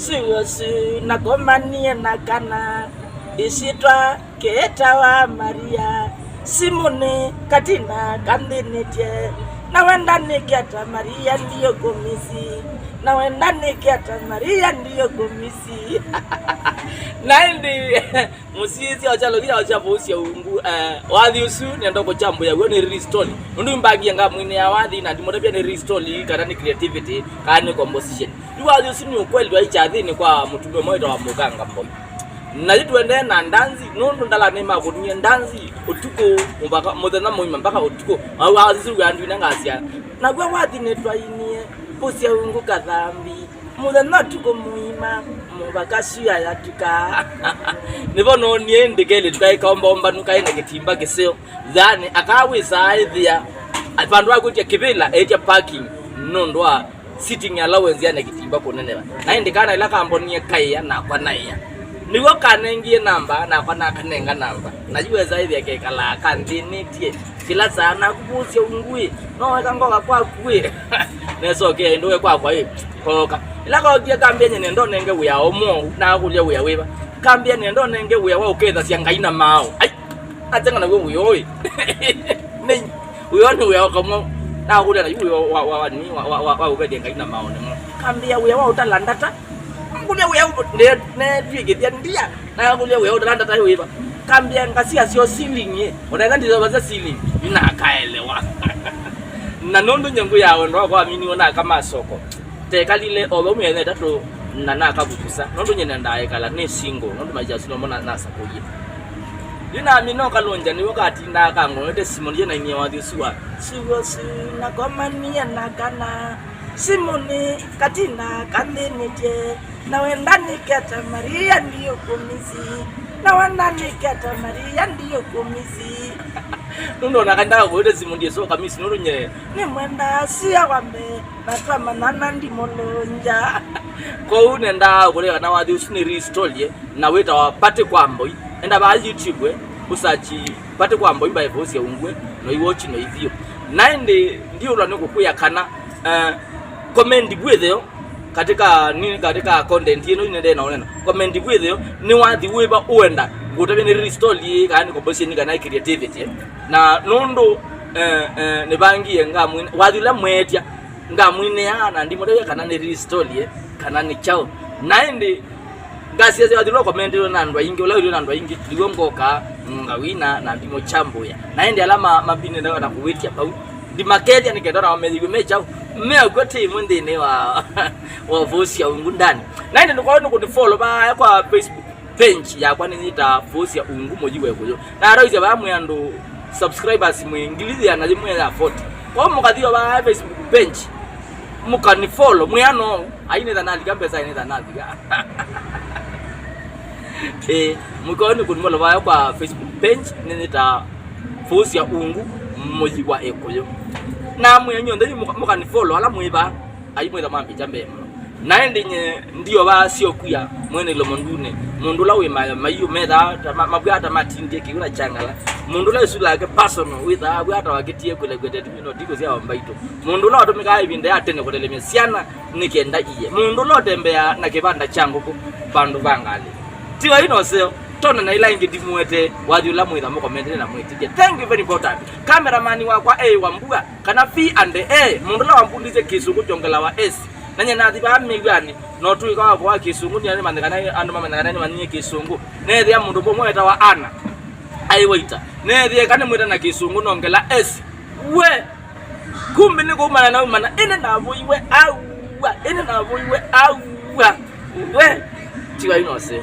Suyosu nagomanie nagana isitwa keta wa Maria Simone katina kandinetie na wenda nikiata Maria ndiyo gomisi na wenda nikiata Maria ndiyo gomisi naindi musisi ochalogira ochabusia ungu wathi usu nendo ko chambo ya woni restore ndu mbagi nga mwine ya wathi na ndimo pia ni restore kana ni creativity kana ni composition ni wathi usu ni ukweli wa ichathini kwa mutume moyo wa muganga mboyo na jitwende na ndanzi nundu ndala nema kunie ndanzi utuko mpaka muthenya muima mpaka utuko wathi usu yandu na ngasia na gwa wathi netwainie busia ungu kathambi muthenya tuko muima mubakasuya yatuka nivo no niende kele tukaikaomba nukaenda kitimba kiseo thani akawisa ithia abandu akutia kibila etia parking nondwa sitting allowance yana kitimba kuneneva naende kana ila kambonie kaiya na kwa naiya niwo kanengie namba na kwa nakanenga namba najiweza ithia kekala kandinitie kila sana kubusia ungui no weka ngoga kwa kwe neso ke ndowe kwa hii koka ila ko kia kambia nendo nenge uya omo na kulia uya weba kambia nendo nenge uya wa uketha cia ngaina mao ai atenga na wewe oi ni uyo ni uya kamo na kulia na uyo wa uketha ngaina mao ni kambia uya wa utalandata kulia uya ne twigithia ndia na kulia uya utalandata weba kambia ngasia sio ceiling ye unaenda ndizo baza ceiling ina kaelewa na nondo nyangu yawe ndo kwa mini ona kama soko tekalile obo mwene tatu nana kabutusa nondo nyene ndaye kala ne single nondo majasi no mona nasa kuyi lina mino kalonja ni wakati ndaka ngote Simon yena nyi wathi suwa na komania na kana Simone katina kandenete na wenda nikata Maria ndiyo komisi na wenda nikata Maria ndiyo komisi nundo nakanda ngote Simon yeso kamisi nondo nye ni mwenda sia wambe na kama nana ndi molonja ko unenda kule kana wathi usini restore na weta wapate kwambo enda ba YouTube usachi pate kwambo imba evosi ya ungwe no iwatch no ivio naende ndio ula niko kuya kana comment bwetheo katika nini katika content yenu inende naona comment bwetheo ni wathi weba uenda ngutabe ni restore kana composition kana creativity na nondo ne bangi nga mwine wathi la mwetia nga mwine yana ndimo dewe kana ni restore kana ni chao naende ngasi yazi wathi lo comment yo nandwa ingi ula yo nandwa ingi ndiwo ngoka ngawina na ndimo chambo ya naende alama mabine na kuwitia pau di makedia nikendora wamedhigo mecha mmea gote mwendene wa vosi ya ungu ndani naende ndiko no follow ba kwa Facebook page ya kwa nita vosi ya ungu mojiwe kuyo na roize ba muyando subscribers mu ingilizi ya nalimwe ya 40 kwa mukadhiwa ba Facebook page mukani follow muyano aine dhanali kambesa aine dhanali mukoni kunimola ba kwa Facebook page nita vosi ya ungu mojiwa ekoyo na mwenyo ndani mukani follow ala mwiba ayimwe zamambi jambe naende nye ndio ba sio kuya mwene lo mondune mundu la we mayu meda mabwata matinde kiula changala mundu la isula ke personal with abwata wakitie kule kwete timino diko sia mbaito mundu la otomika ibinde atene kudele mesiana nikenda iye mundu lo tembea na kibanda changu ku bandu bangali tiwa ino seo tona na ila ingi dimwete wajula mwitha mo comment na mwitike thank you very important cameraman wakwa wambuga kana fi and mundu la wambundize kisungu jongela wa s nanye nathi ba migani no tuika kwa kisungu ni ani mandikana andu mamandikana ni manye kisungu nethia mundu bomweta wa ana ai waita nethia kana mwita na kisungu nongela s we kumbe ni kumana na umana ene na voiwe au ene na voiwe au we tiwa inose